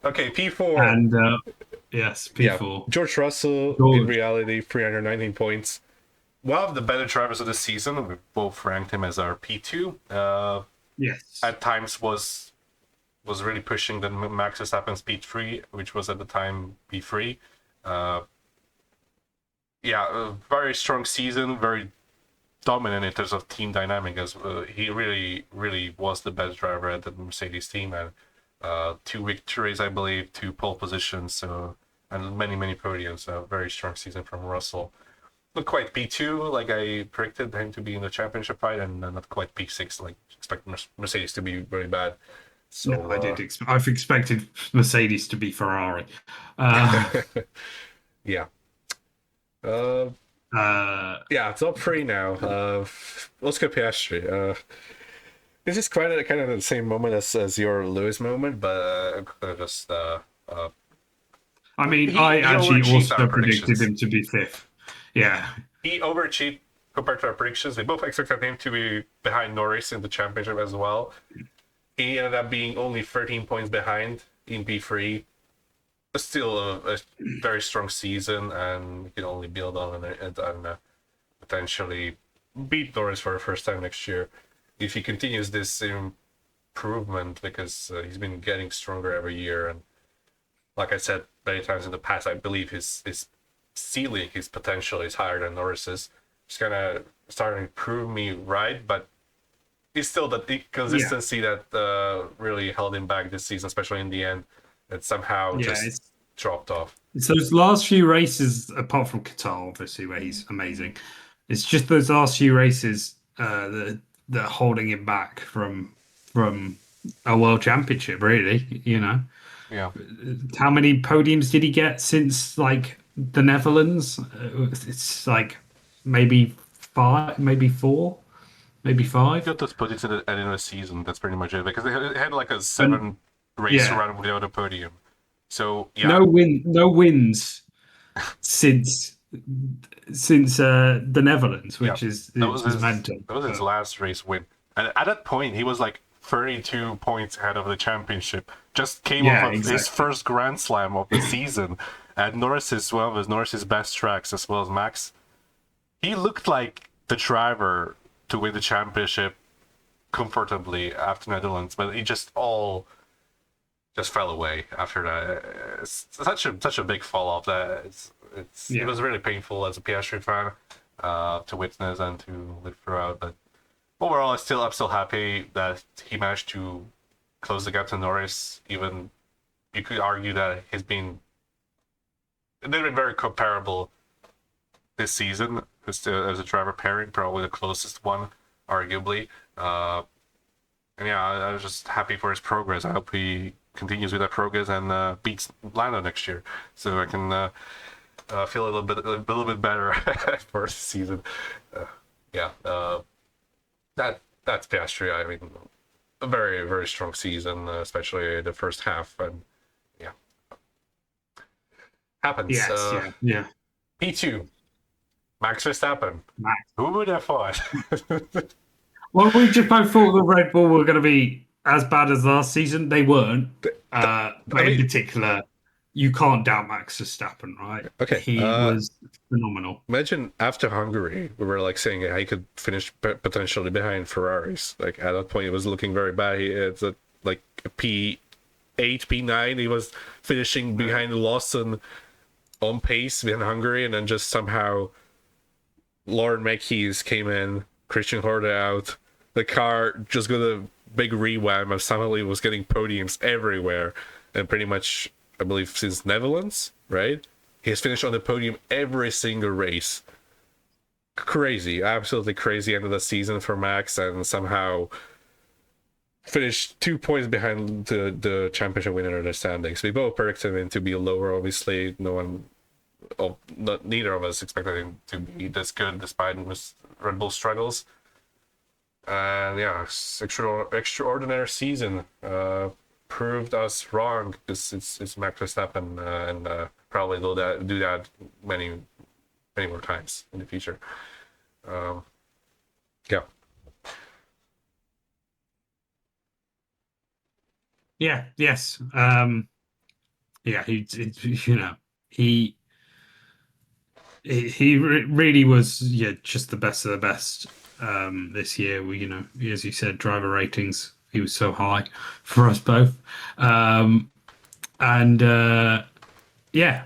Okay, P4. and yes, Yeah, P4. George Russell. In George. reality, 319 points. One of the better drivers of the season. We both ranked him as our P2. Yes. At times was really pushing the Max Verstappen's P3, which was at the time P3. Yeah, a very strong season, very dominant in terms of team dynamic. As he really was the best driver at the Mercedes team, and 2 victories, I believe, 2 pole positions, so and many podiums. A very strong season from Russell. Not quite P2 like I predicted him to be in the championship fight, and not quite P6 like expect Mercedes to be very bad. So No, I did. I've expected Mercedes to be Ferrari. Uh, yeah. Uh, yeah, top 3 now. Oscar Piastri. This is kind of the same moment as your Lewis moment, but just I mean, he I actually overachieved our also predicted predictions. him to be 5th. Yeah. He overachieved compared to our predictions. We both expected him to be behind Norris in the championship as well. He ended up being only 13 points behind in P3. Still a very strong season, and you can only build on it and potentially beat Norris for the first time next year if he continues this improvement, because he's been getting stronger every year. And like I said many times in the past, I believe his ceiling, his potential is higher than Norris's. It's kind of starting to prove me right, but it's still the consistency that really held him back this season, especially in the end. It somehow just dropped off. It's those last few races, apart from Qatar, obviously, where he's amazing. It's just those last few races that are holding him back from a world championship. Really, you know. Yeah. How many podiums did he get since like the Netherlands? It's like maybe 5, maybe 4, maybe 5. Got those podiums at the end of the season. That's pretty much it, because they had like a 7 race run without a podium. So yeah, no wins since the Netherlands, which is mental. That was his last race win, and at that point he was like 32 points ahead of the championship. Just came off of his first Grand Slam of the season, and Norris is one of Norris's best tracks as well as Max. He looked like the driver to win the championship comfortably after Netherlands, but he just fell away after that. It's such a big fall off that it was really painful as a Piastri fan to witness and to live throughout. But overall, I'm still happy that he managed to close the gap to Norris. Even you could argue that they've been very comparable this season as a driver pairing, probably the closest one, arguably. And yeah, I was just happy for his progress. I hope he continues with that progress and beats Lando next year, so I can feel a little bit better for the season. That's Piastri. I mean, a very strong season, especially the first half, and yeah, happens. Yeah. P2, Max Verstappen. Who would have thought? Well, we just both thought the Red Bull were going to be as bad as last season. They weren't. But in particular, you can't doubt Max Verstappen, right? Okay. He was phenomenal. Imagine after Hungary, we were like saying he could finish potentially behind Ferraris. Like at that point, it was looking very bad. It's like a P8, P9. He was finishing behind Lawson on pace behind Hungary, and then just somehow Lauren Makeys came in, Christian Horner out. The car just got a big rewam, and suddenly was getting podiums everywhere, and pretty much, I believe, since Netherlands, right? He has finished on the podium every single race. Crazy, absolutely crazy end of the season for Max, and somehow finished 2 points behind the championship winner in the standings. We both predicted him to be lower, obviously. Neither of us expected him to be this good despite Red Bull struggles. And yeah, extraordinary season. Proved us wrong. It's Max Verstappen, and probably do that many more times in the future. Um, yeah. Yeah, yes. Yeah, you know, he really was, yeah, just the best of the best this year. We, as you said, driver ratings, he was so high for us both. And yeah,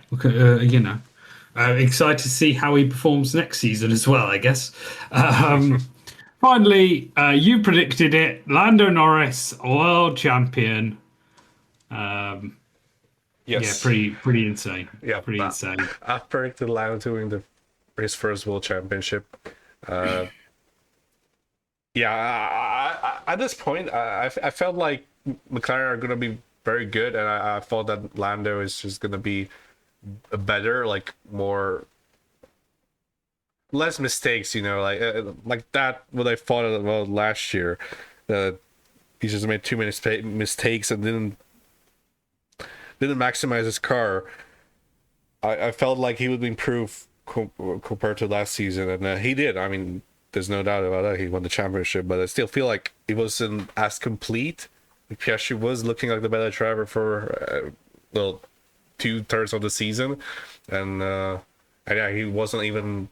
excited to see how he performs next season as well, I guess. Um, Finally, you predicted it. Lando Norris, world champion. Um, yeah, Yes. pretty insane. Yeah. Pretty insane. I predicted Lando winning his first world championship. Uh, yeah. At this point, I felt like McLaren are gonna be very good, and I thought that Lando is just gonna be a better, like more less mistakes. Like that. What I thought about last year. Uh, he just made too many mistakes and didn't maximize his car. I felt like he would improve compared to last season, and he did. I mean, there's no doubt about that. He won the championship, but I still feel like he wasn't as complete. Piastri was looking like the better driver for well 2/3 of the season, and yeah, he wasn't even.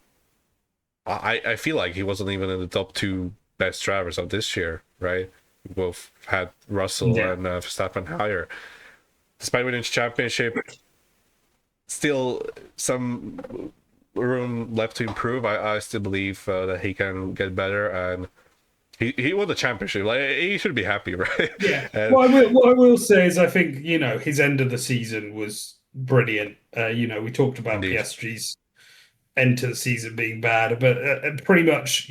I feel like he wasn't even in the top two best drivers of this year, right? We both had Russell Yeah. and Verstappen higher. Despite winning the championship, still some room left to improve. I still believe that he can get better, and he won the championship. Like he should be happy, right? Yeah. And What I will say is I think, his end of the season was brilliant. We talked about indeed, Piastri's end to the season being bad, but pretty much,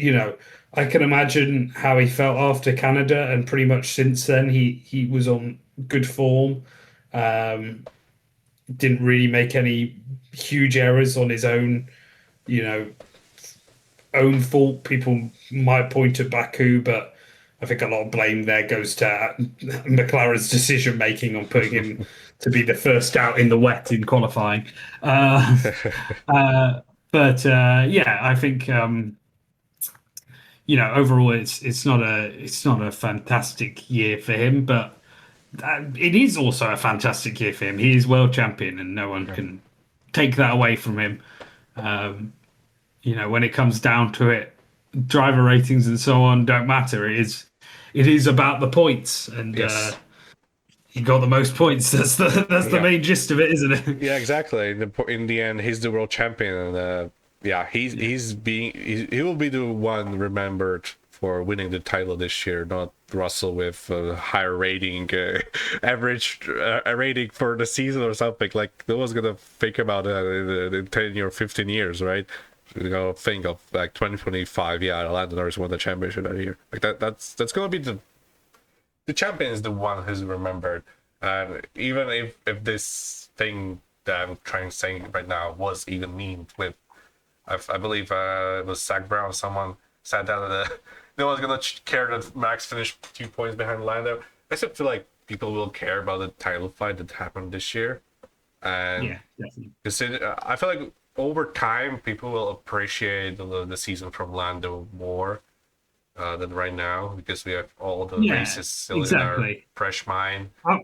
I can imagine how he felt after Canada, and pretty much since then he was on good form. Um, didn't really make any huge errors on his you know, own fault. People might point at Baku, but I think a lot of blame there goes to McLaren's decision making on putting him to be the first out in the wet in qualifying. Uh, uh, but yeah, I think overall it's not a fantastic year for him, but it is also a fantastic year for him. He is world champion, and no one yeah. can take that away from him. When it comes down to it, driver ratings and so on don't matter. It is about the points, and Yes. he got the most points. That's the Yeah. main gist of it, isn't it? Yeah, exactly. In the end, he's the world champion, and yeah, Yeah. he will be the one remembered for winning the title this year, not Russell with a higher rating, average rating for the season or something. Like no one's gonna think about it in 10 or 15 years, right? Think of like 2025. Yeah, Lando Norris won the championship that year. Like that's gonna be the champion is the one who's remembered. And even if this thing that I'm trying to say right now was even mean with, I believe it was Zach Brown, someone said that no one's gonna care that Max finished 2 points behind Lando. I still feel like people will care about the title fight that happened this year, and Yeah, definitely. I feel like over time people will appreciate the season from Lando more than right now because we have all the Yeah, races still in our exactly. fresh mind. I,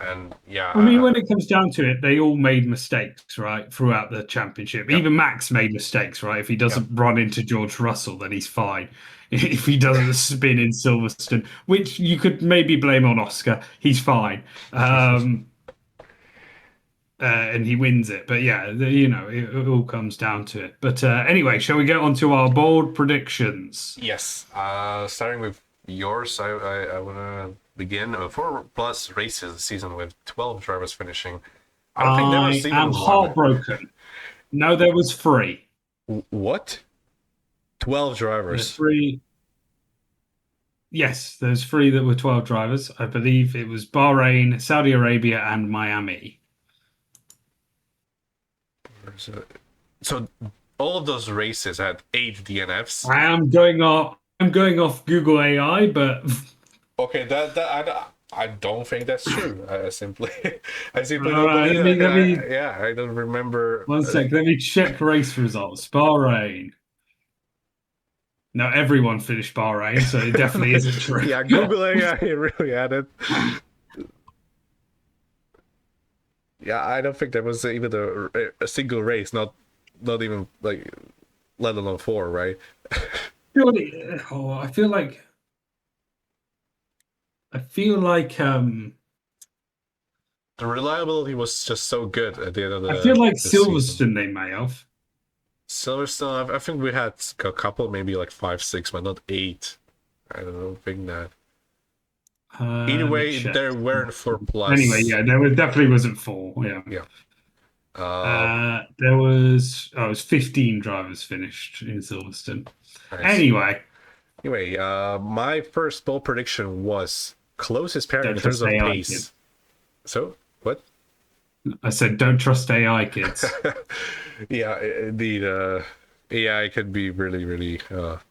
And yeah, I mean, when it comes down to it, they all made mistakes, right, throughout the championship. yeah, Even Max made mistakes, right? If he yeah, doesn't run into George Russell, then he's fine. If he doesn't spin in Silverstone, which you could maybe blame on Oscar, he's fine. And he wins it. But yeah, it all comes down to it. But anyway, shall we get on to our bold predictions? yes. Starting with yours, I want to begin. 4+ races this season with 12 drivers finishing. I don't think there I was am even one. heartbroken. No, there was three. What? 12 There's drivers. three. Yes, there's three that were 12 drivers. I believe it was Bahrain, Saudi Arabia, and Miami. So all of those races had 8 DNFs. I am going off. I'm going off Google AI, but Okay, I don't think that's true. I simply all don't right, believe that. let me Yeah, I don't remember. one sec. Let me check race results. Bahrain. Now everyone finished Bahrain, so it definitely isn't true. Yeah, Google AI really added. Yeah, I don't think there was even a single race, not even like, let alone four, right? Surely, oh, I feel like The reliability was just so good at the end of I feel like the season. Silverstone they may have. Silverstone, I think we had a couple, maybe like five, six, but not eight. I don't think that. Either Let me way, check. there weren't four Anyway, plus. yeah, there was, definitely wasn't four. Yeah. Yeah. Uh, There was it was 15 drivers finished in Silverstone. nice. Anyway, Anyway, my first bold prediction was closest pairing don't in terms trust of AI pace. kids. So what? I said don't trust AI kids. Yeah, indeed. AI could be really, really well,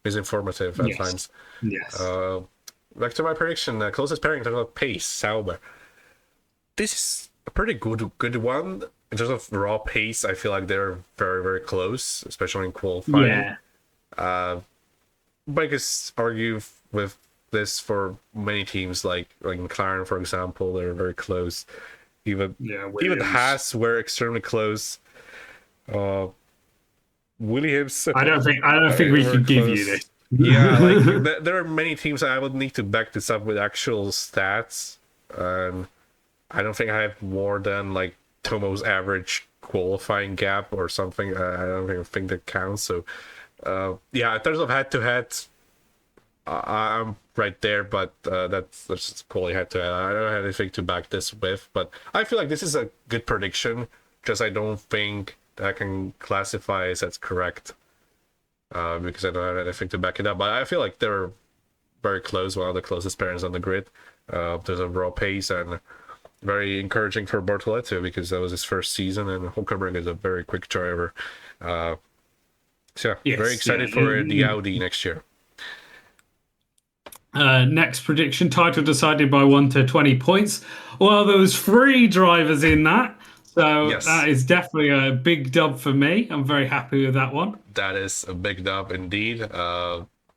misinformative at Yes. times. Yes. Uh, Back to my prediction. Closest pairing in terms of pace, Sauber. This is a pretty good one in terms of raw pace. I feel like they're very, very close, especially in qualifying. Yeah. But I could argue with this for many teams, like McLaren, for example. They're very close. Yeah. Even Williams. Haas were extremely close. Uh, Williams I don't think we were can give you close. this. Yeah, like there are many teams I would need to back this up with actual stats, and I don't think I have more than like Tomo's average qualifying gap or something. I don't even think that counts. So, yeah, in terms of head to head, I'm right there, but that's just probably head to head. I don't have anything to back this with, but I feel like this is a good prediction because I don't think that I can classify as that's correct, because I don't have anything to back it up. But I feel like they're very close, one of the closest pairings on the grid. There's a raw pace and very encouraging for Bortoleto because that was his first season, and Hulkenberg is a very quick driver. So yeah, very Yes. excited for the Yeah. Audi next year. Next prediction title decided by 1 to 20 points. Well, there was three drivers in that, so Yes, that is definitely a big dub for me. I'm very happy with that one. that is a big dub indeed.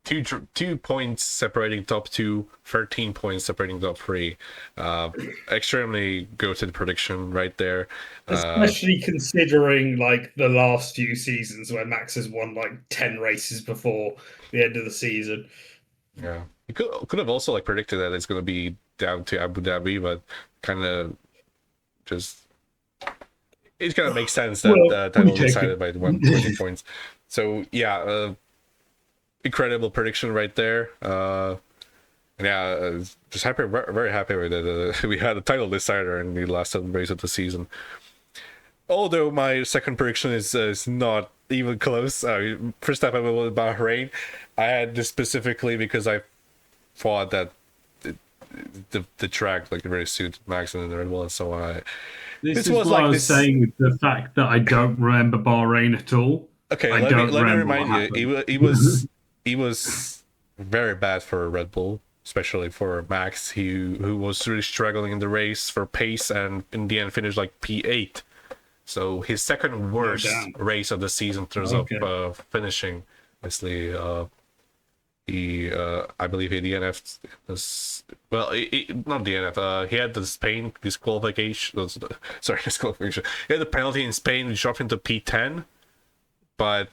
2 points separating top two, 13 points separating top three. Extremely goated prediction right there. Especially considering like the last few seasons where Max has won like 10 races before the end of the season. Yeah, you could have also like predicted that it's going to be down to Abu Dhabi, but kind of just it kind of makes sense that Well, we title take decided it. by 120 points. So yeah, incredible prediction right there. And yeah, just happy, very happy with it. We had a title decider in the last race of the season. Although my second prediction is not even close. First time I went with Bahrain. I had this specifically because I thought that the track like really suited Max and the Red Bull, and so on. This This is was what I like was this. saying with the fact that I don't remember Bahrain at all. Okay, I let me don't let me remember what remind you. happened. He was very bad for Red Bull, especially for Max, who was really struggling in the race for pace, and in the end finished like P8. So his second No worst doubt. race of the season in terms of Okay. finishing. Obviously, he I believe he DNF was, well, not DNF. He had the Spain disqualification. Sorry, disqualification. He had the penalty in Spain, which dropped into P10, but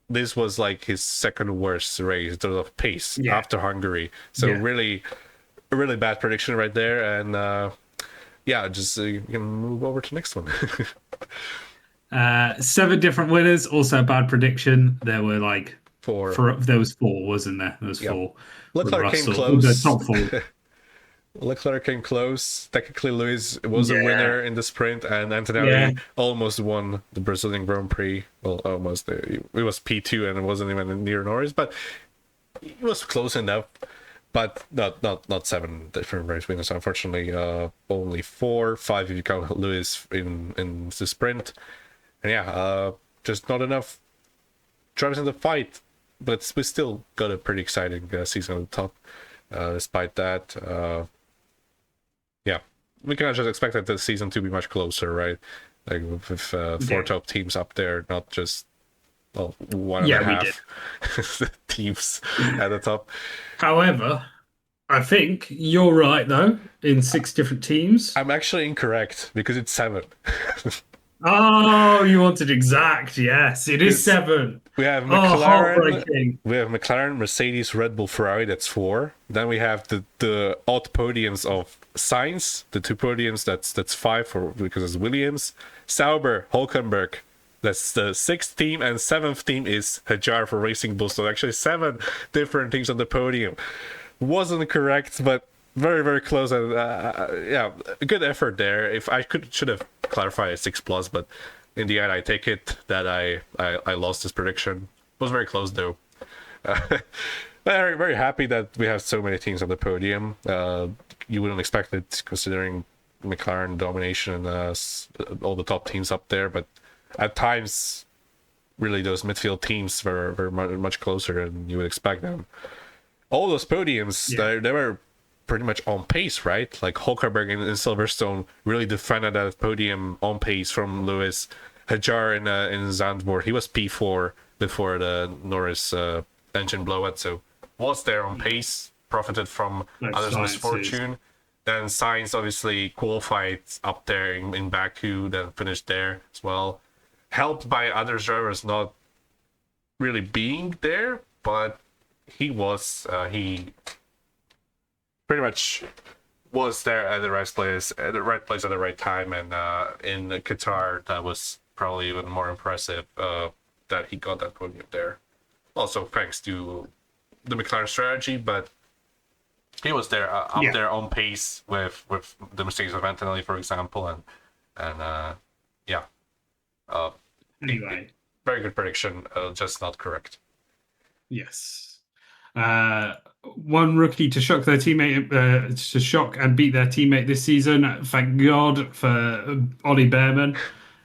this was like his second worst race in terms of pace Yeah. after Hungary. So Yeah. really, a really bad prediction right there. And yeah, just you can move over to next one. Seven different winners. Also a bad prediction. There were like For four. There was four, wasn't there? There was yeah, four with Leclerc came Russell. The close. top four. Leclerc came close. Technically, Lewis was a Yeah. winner in the sprint, and Yeah. Antonelli almost won the Brazilian Grand Prix. Well, almost. It was P2, and it wasn't even near Norris, but it was close enough. But not seven different race winners. Unfortunately, only 4, 5 if you count Lewis in the sprint. And yeah, just not enough drivers in the fight but we still got a pretty exciting season on the top. Despite that, yeah, we can just expect that the season to be much closer, right? Like with four top teams up there, not just one and a half teams at the top. However, I think you're right though. In 6 different teams. I'm actually incorrect because it's 7. Oh, you wanted exact? Yes, it is 7. We have McLaren. Heartbreaking. We have McLaren, Mercedes, Red Bull, Ferrari. That's 4. Then we have the odd podiums of Sainz. The 2 podiums. That's 5 because it's Williams, Sauber, Hulkenberg. That's the 6th team, and 7th team is Hajar for Racing Bull. So actually 7 different teams on the podium. Wasn't correct, but very, very close. And yeah, good effort there. If I should have clarified 6+, but in the end, I take it that I lost this prediction. It was very close though. Very, very happy that we have so many teams on the podium. You wouldn't expect it considering McLaren domination and all the top teams up there, but at times, really those midfield teams were much closer than you would expect them. All those podiums, they were pretty much on pace, right? Like Hulkenberg in Silverstone really defended that podium on pace from Lewis. Hajar in Zandvoort, he was P4 before the Norris engine blowout, so was there on pace, profited from others' misfortune. Then Sainz obviously qualified up there in Baku, then finished there as well. Helped by other drivers not really being there, but he pretty much was there at the right place at the right time, and in Qatar that was probably even more impressive that he got that podium there. Also thanks to the McLaren strategy, but he was there up there on pace with the Mercedes of Antonelli, for example, and yeah. Anyway, very good prediction, just not correct. Yes. One rookie to shock their teammate, to shock and beat their teammate this season. Thank God for Ollie Behrman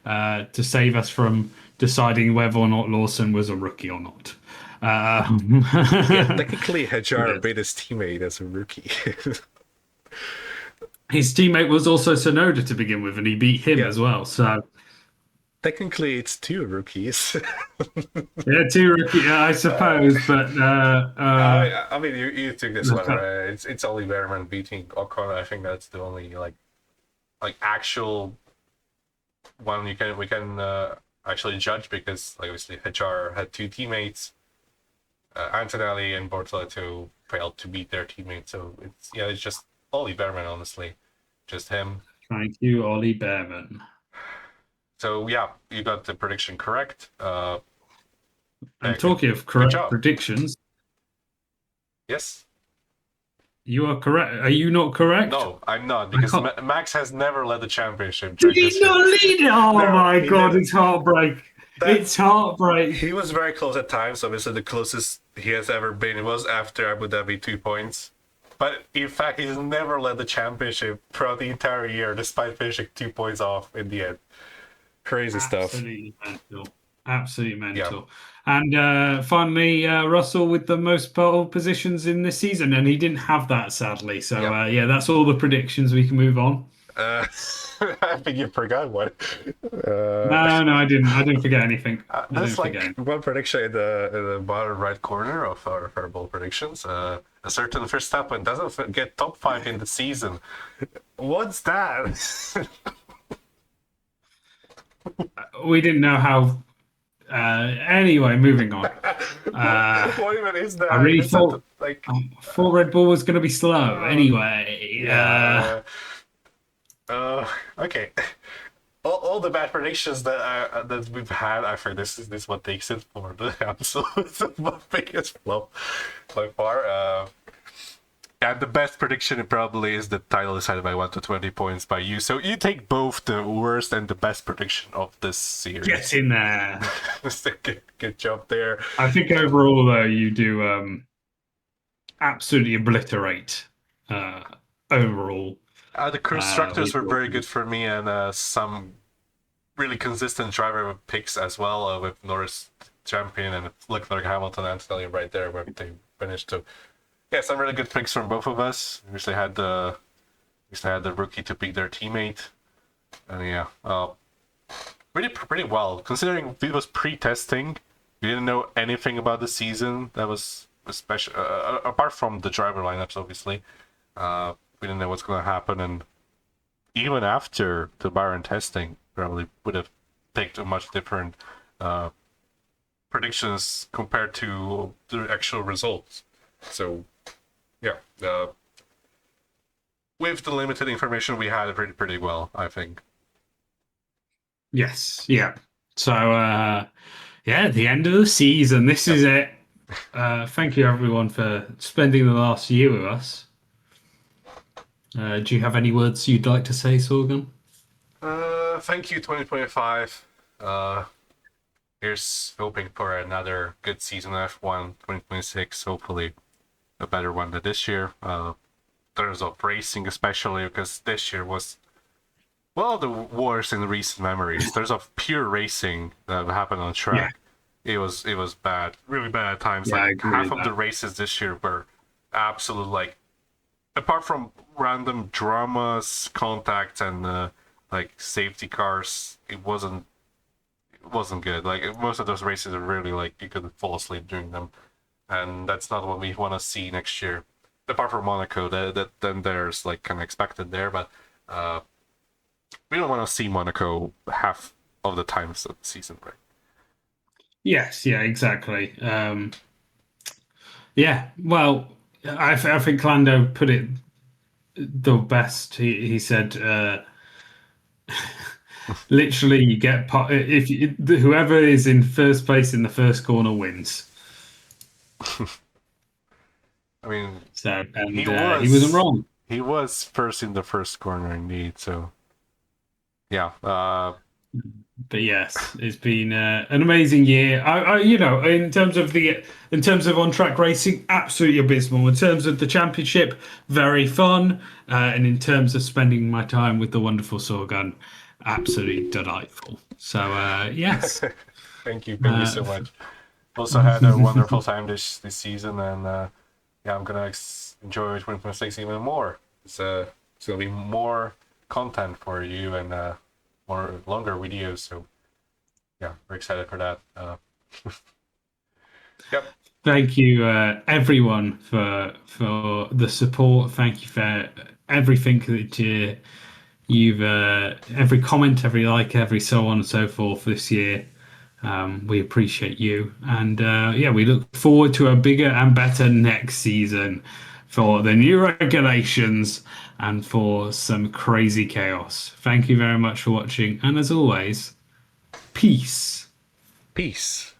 to save us from deciding whether or not Lawson was a rookie or not. Technically, Hajar beat his teammate as a rookie. His teammate was also Sonoda to begin with, and he beat him as well. So technically, it's 2 rookies. Yeah, 2 rookies, I suppose. But I mean, you took this one, right? It's Ollie Behrman beating Ocon. I think that's the only like actual one we can actually judge, because like obviously Hajar had 2 teammates. Antonelli and Bortoleto failed to beat their teammates, so it's just Ollie Behrman, honestly, just him. Thank you, Ollie Behrman. So yeah, you got the prediction correct. And talking of correct predictions, yes, you are correct. Are you not correct? No, I'm not, because Max has never led the championship. Did he not lead it? Oh no, my God, didn't. It's heartbreak. It's heartbreak. He was very close at times. Obviously, the closest he has ever been was after Abu Dhabi 2 points. But in fact, he's never led the championship throughout the entire year, despite finishing 2 points off in the end. Crazy stuff. Absolutely mental. Yeah. And finally, Russell with the most pole positions in this season, and he didn't have that, sadly. So that's all the predictions. We can move on. I think you forgot one. No, I didn't. I didn't forget anything. That's like one prediction in the bottom right corner of our bold predictions. A certain Verstappen doesn't get top 5 in the season. What's that? We didn't know how. Anyway, moving on. What even is that? I really thought Red Bull was going to be slow. Anyway. Okay. All the bad predictions that we've had, I think this is what takes it for the episode. My biggest flop by far. And the best prediction probably is the title decided by 1 to 20 points by you. So you take both the worst and the best prediction of this series. Get in there. Good job there. I think overall, though, you do absolutely obliterate overall. The constructors were very good for me, and some really consistent driver picks as well, with Norris champion, and Leclerc, Hamilton, Antonelli right there where they finished. So yeah, some really good picks from both of us. We had the rookie to pick their teammate, and yeah, pretty well considering it was pre-testing. We didn't know anything about the season. That was especially apart from the driver lineups, obviously. We didn't know what's going to happen, and even after the Byron testing, probably would have picked a much different predictions compared to the actual results. So, yeah, with the limited information we had, pretty well, I think. Yes, yeah. So, yeah, the end of the season. This is it. Thank you, everyone, for spending the last year with us. Do you have any words you'd like to say, Sorgan? Thank you, 2025. Here's hoping for another good season of F1 2026. Hopefully, a better one than this year. Terms of racing, especially because this year was the worst in recent memories. There's of pure racing that happened on track. Yeah. It was bad, really bad at times. Yeah, like half of the races this year were absolute like, apart from random dramas, contacts, and like safety cars, it wasn't good. Like most of those races are really like you could fall asleep during them, and that's not what we want to see next year. Apart from Monaco, then there's like kind of expected there, but we don't want to see Monaco half of the times of the season, right? Yes, yeah, exactly. Yeah, well, I think Lando put it the best. He said, literally, you get if whoever is in first place in the first corner wins. I mean, so and he wasn't wrong. He was first in the first corner indeed. So, yeah. But yes, it's been an amazing year. In terms of on-track racing, absolutely abysmal. In terms of the championship, very fun. And in terms of spending my time with the wonderful Sorgan, absolutely delightful. So yes, thank you so much. Also had a wonderful time this season, and I'm gonna enjoy 2026 even more. It's gonna be more content for you and more longer videos, so yeah, we're excited for that. Yep. Thank you, everyone, for the support. Thank you for everything that you've every comment, every like, every so on and so forth this year. We appreciate you, and we look forward to a bigger and better next season for the new regulations and for some crazy chaos. Thank you very much for watching, and as always, peace. Peace.